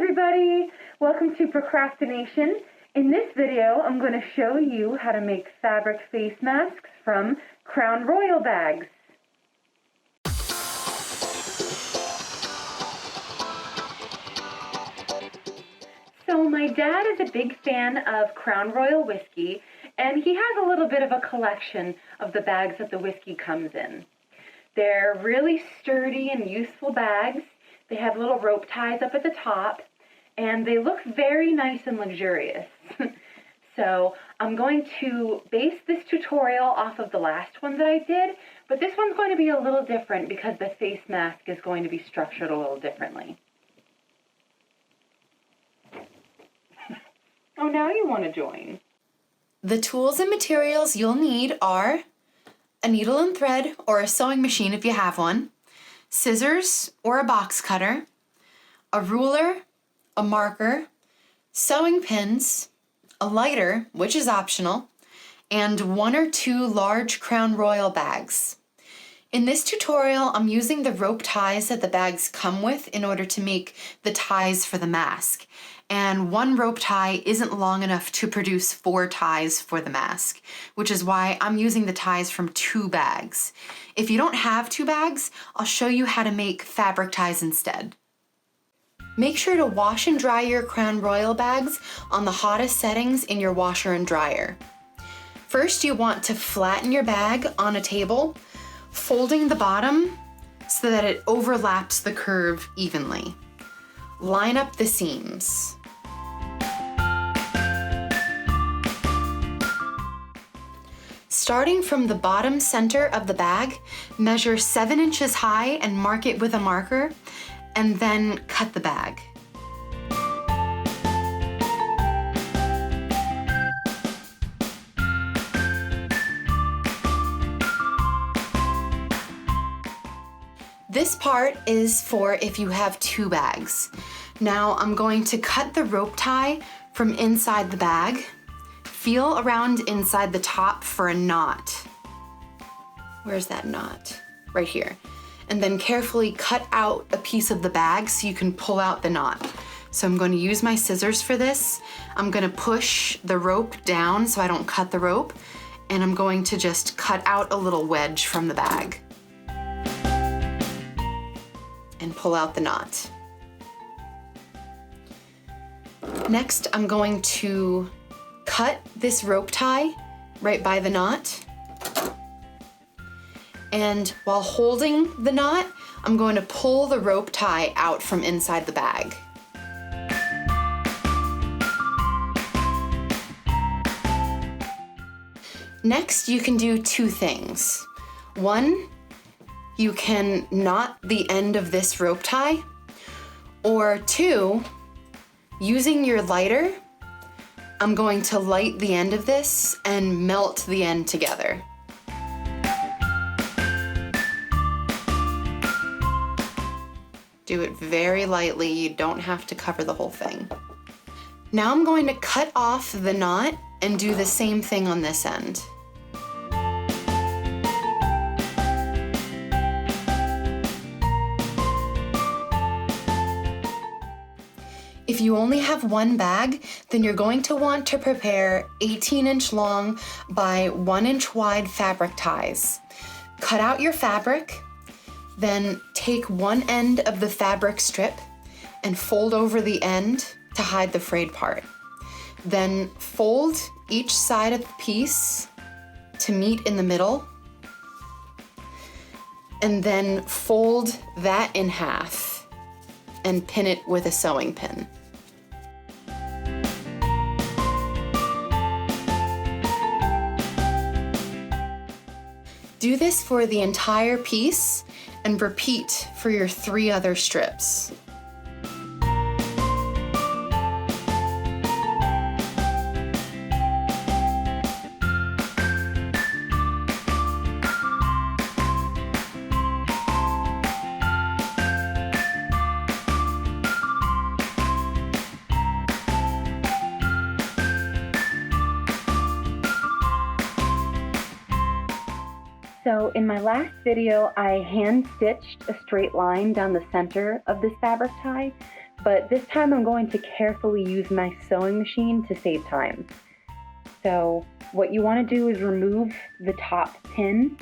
everybody! Welcome to Procrastination. In this video, I'm going to show you how to make fabric face masks from Crown Royal bags. So my dad is a big fan of Crown Royal whiskey, and he has a little bit of a collection of the bags that the whiskey comes in. They're really sturdy and useful bags. They have little rope ties up at the top, and they look very nice and luxurious. So I'm going to base this tutorial off of the last one that I did, but this one's going to be a little different because the face mask is going to be structured a little differently. Oh, now you want to join. The tools and materials you'll need are a needle and thread or a sewing machine if you have one, scissors or a box cutter, a ruler, a marker, sewing pins, a lighter, which is optional, and 1 or 2 large Crown Royal bags. In this tutorial, I'm using the rope ties that the bags come with in order to make the ties for the mask. And 1 rope tie isn't long enough to produce 4 ties for the mask, which is why I'm using the ties from 2 bags. If you don't have 2 bags, I'll show you how to make fabric ties instead. Make sure to wash and dry your Crown Royal bags on the hottest settings in your washer and dryer. First, you want to flatten your bag on a table, folding the bottom so that it overlaps the curve evenly. Line up the seams. Starting from the bottom center of the bag, measure 7 inches high and mark it with a marker, and then cut the bag. This part is for if you have 2 bags. Now I'm going to cut the rope tie from inside the bag. Feel around inside the top for a knot. Where's that knot? Right here. And then carefully cut out a piece of the bag so you can pull out the knot. So I'm going to use my scissors for this. I'm going to push the rope down so I don't cut the rope, and I'm going to just cut out a little wedge from the bag and pull out the knot. Next, I'm going to cut this rope tie right by the knot. And while holding the knot, I'm going to pull the rope tie out from inside the bag. Next, you can do 2 things. 1, you can knot the end of this rope tie, or 2, using your lighter, I'm going to light the end of this and melt the end together. Do it very lightly, you don't have to cover the whole thing. Now I'm going to cut off the knot and do the same thing on this end. If you only have 1 bag, then you're going to want to prepare 18-inch long by 1-inch wide fabric ties. Cut out your fabric, then take one end of the fabric strip and fold over the end to hide the frayed part. Then fold each side of the piece to meet in the middle, and then fold that in half and pin it with a sewing pin. Do this for the entire piece and repeat for your 3 other strips. So in my last video, I hand stitched a straight line down the center of this fabric tie. but this time I'm going to carefully use my sewing machine to save time. So what you want to do is remove the top pin,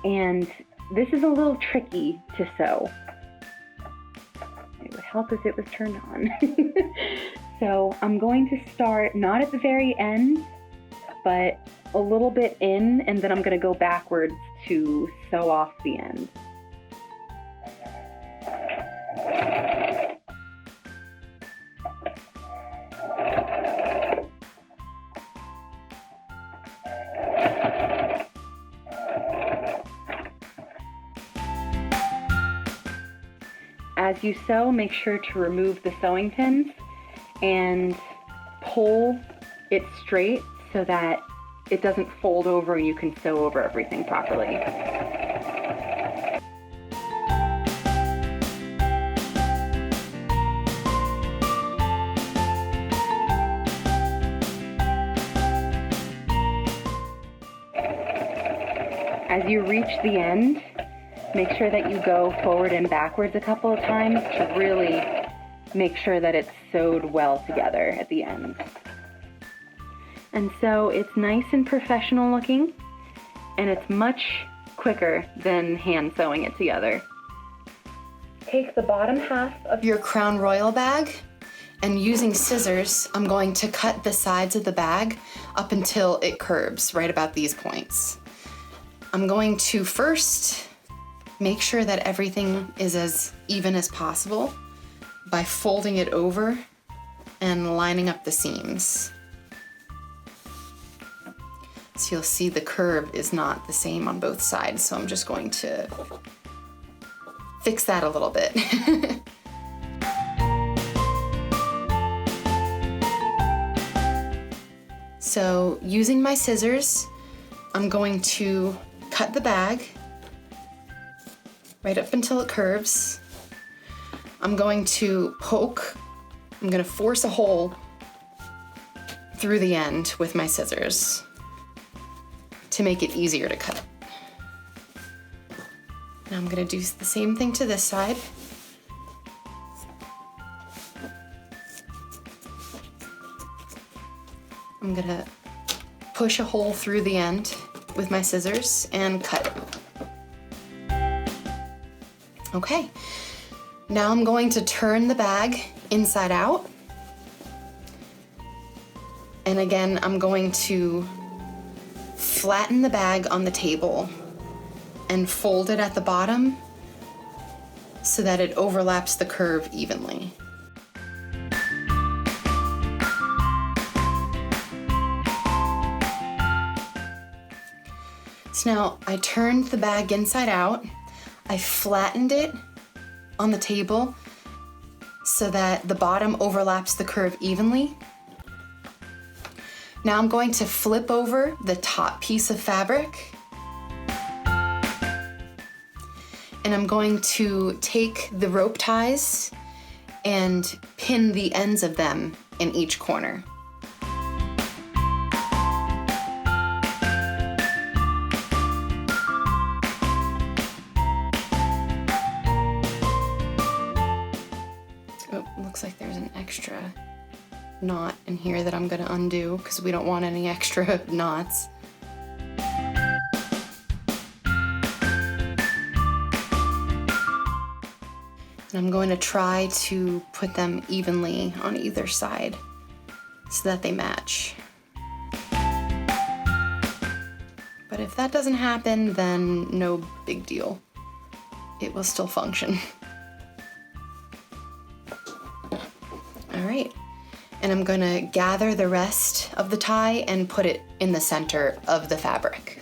and this is a little tricky to sew. It would help if it was turned on. So I'm going to start not at the very end, but a little bit in, and then I'm going to go backwards to sew off the end. As you sew, make sure to remove the sewing pins and pull it straight so that it doesn't fold over and you can sew over everything properly. As you reach the end, make sure that you go forward and backwards a couple of times to really make sure that it's sewed well together at the end. And so it's nice and professional looking, and it's much quicker than hand sewing it together. Take the bottom half of Your Crown Royal bag, and using scissors, I'm going to cut the sides of the bag up until it curves right about these points. I'm going to first make sure that everything is as even as possible by folding it over and lining up the seams. So you'll see the curve is not the same on both sides, so I'm just going to fix that a little bit. So using my scissors, I'm going to cut the bag right up until it curves. I'm going to I'm going to force a hole through the end with my scissors to make it easier to cut. Now I'm going to do the same thing to this side. I'm going to push a hole through the end with my scissors and cut it. Okay, now I'm going to turn the bag inside out. And again, I'm going to flatten the bag on the table and fold it at the bottom so that it overlaps the curve evenly. So now I turned the bag inside out. I flattened it on the table so that the bottom overlaps the curve evenly. Now I'm going to flip over the top piece of fabric, and I'm going to take the rope ties and pin the ends of them in each corner. Looks like there's an extra knot in here that I'm going to undo because we don't want any extra knots. And I'm going to try to put them evenly on either side so that they match. But if that doesn't happen, then no big deal. It will still function. All right, and I'm gonna gather the rest of the tie and put it in the center of the fabric.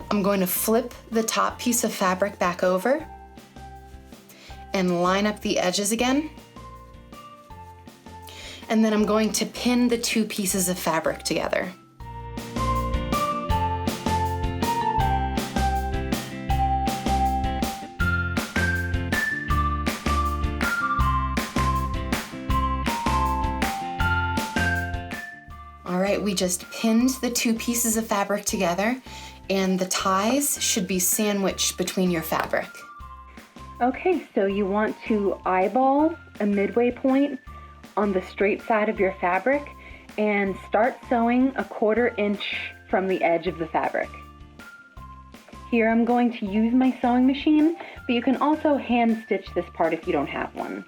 I'm going to flip the top piece of fabric back over and line up the edges again. And then I'm going to pin the two pieces of fabric together. We just pinned the two pieces of fabric together, and the ties should be sandwiched between your fabric. Okay, so you want to eyeball a midway point on the straight side of your fabric and start sewing 1/4 inch from the edge of the fabric. Here I'm going to use my sewing machine, but you can also hand stitch this part if you don't have one.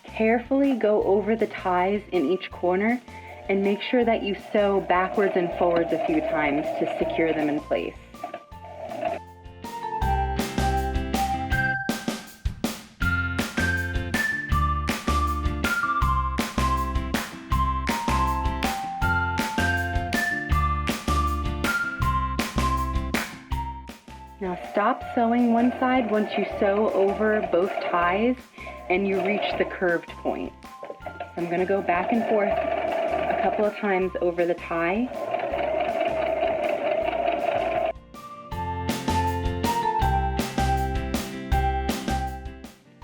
Carefully go over the ties in each corner and make sure that you sew backwards and forwards a few times to secure them in place. Now stop sewing one side once you sew over both ties and you reach the curved point. So I'm going to go back and forth a couple of times over the tie.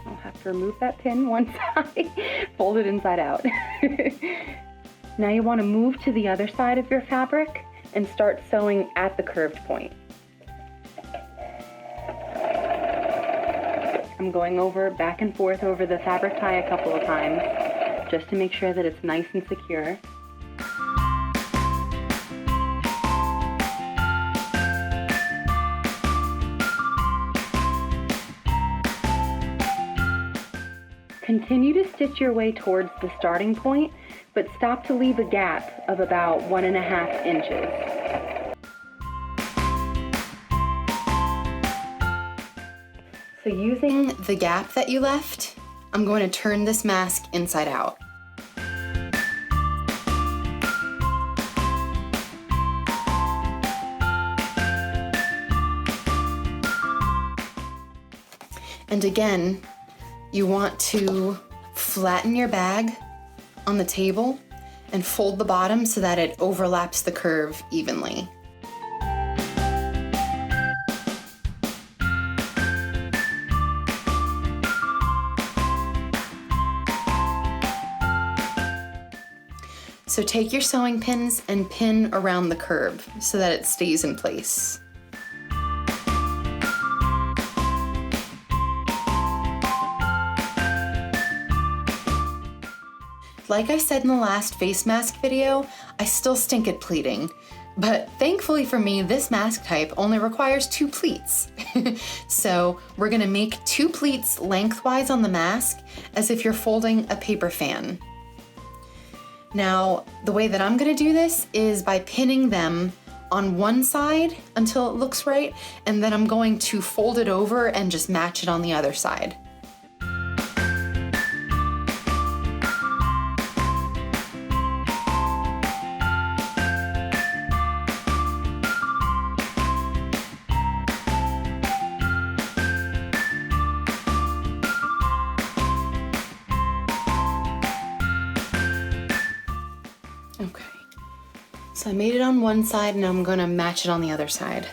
I'll have to remove that pin once I fold it inside out. Now you want to move to the other side of your fabric and start sewing at the curved point. I'm going over back and forth over the fabric tie a couple of times just to make sure that it's nice and secure. Continue to stitch your way towards the starting point, but stop to leave a gap of about 1.5 inches. So using the gap that you left, I'm going to turn this mask inside out. And again, you want to flatten your bag on the table and fold the bottom so that it overlaps the curve evenly. So take your sewing pins and pin around the curve so that it stays in place. Like I said in the last face mask video, I still stink at pleating, but thankfully for me, this mask type only requires 2 pleats. So we're gonna make 2 pleats lengthwise on the mask as if you're folding a paper fan. Now, the way that I'm gonna do this is by pinning them on one side until it looks right, and then I'm going to fold it over and just match it on the other side. Okay, so I made it on one side and I'm gonna match it on the other side.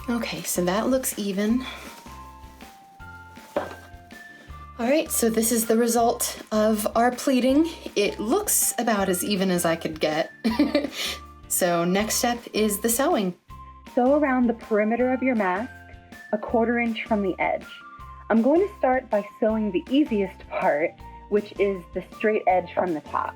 Okay, so that looks even. All right, so this is the result of our pleating. It looks about as even as I could get. So next step is the sewing. Sew around the perimeter of your mask 1/4 inch from the edge. I'm going to start by sewing the easiest part, which is the straight edge from the top.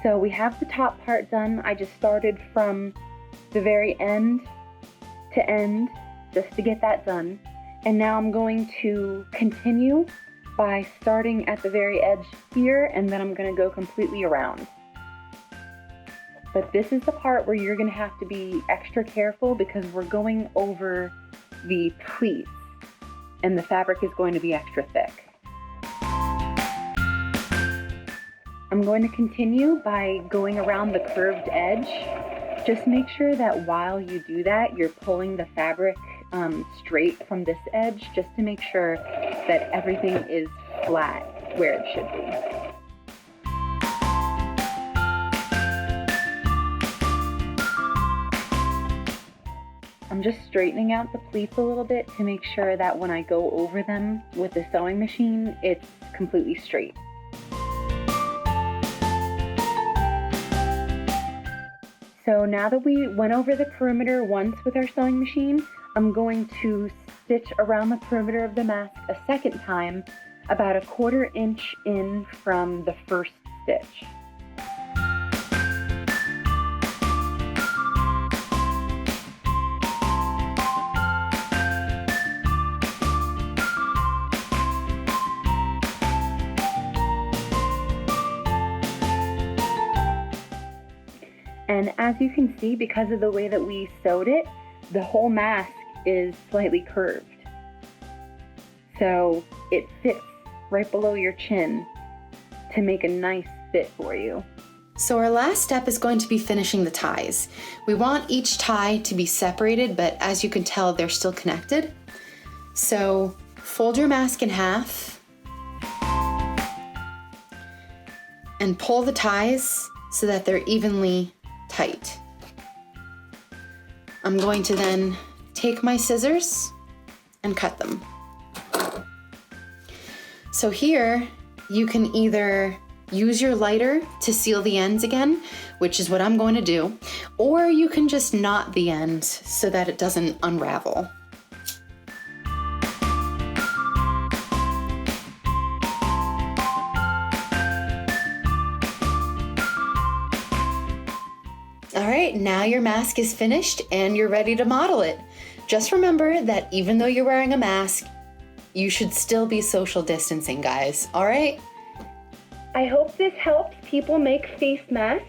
So we have the top part done. I just started from the very end to end just to get that done. And now I'm going to continue by starting at the very edge here, and then I'm going to go completely around. But this is the part where you're going to have to be extra careful because we're going over the pleats and the fabric is going to be extra thick. I'm going to continue by going around the curved edge. Just make sure that while you do that, you're pulling the fabric straight from this edge, just to make sure that everything is flat where it should be. I'm just straightening out the pleats a little bit to make sure that when I go over them with the sewing machine, it's completely straight. So now that we went over the perimeter once with our sewing machine, I'm going to stitch around the perimeter of the mask a second time, about 1/4 inch in from the first stitch. And as you can see, because of the way that we sewed it, the whole mask is slightly curved. So it fits right below your chin to make a nice fit for you. So our last step is going to be finishing the ties. We want each tie to be separated, but as you can tell, they're still connected. So fold your mask in half and pull the ties so that they're evenly tight. I'm going to then take my scissors and cut them. So here you can either use your lighter to seal the ends again, which is what I'm going to do, or you can just knot the end so that it doesn't unravel. All right, now your mask is finished and you're ready to model it. Just remember that even though you're wearing a mask, you should still be social distancing, guys, all right? I hope this helps people make face masks.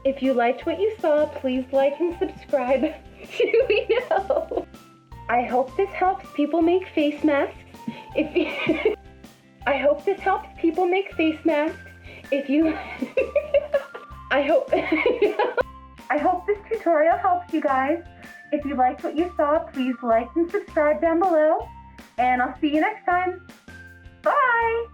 If you liked what you saw, please like and subscribe to we know. I hope this helps people make face masks. I hope this helps people make face masks. I hope this tutorial helps you guys. If you liked what you saw, please like and subscribe down below. And I'll see you next time. Bye!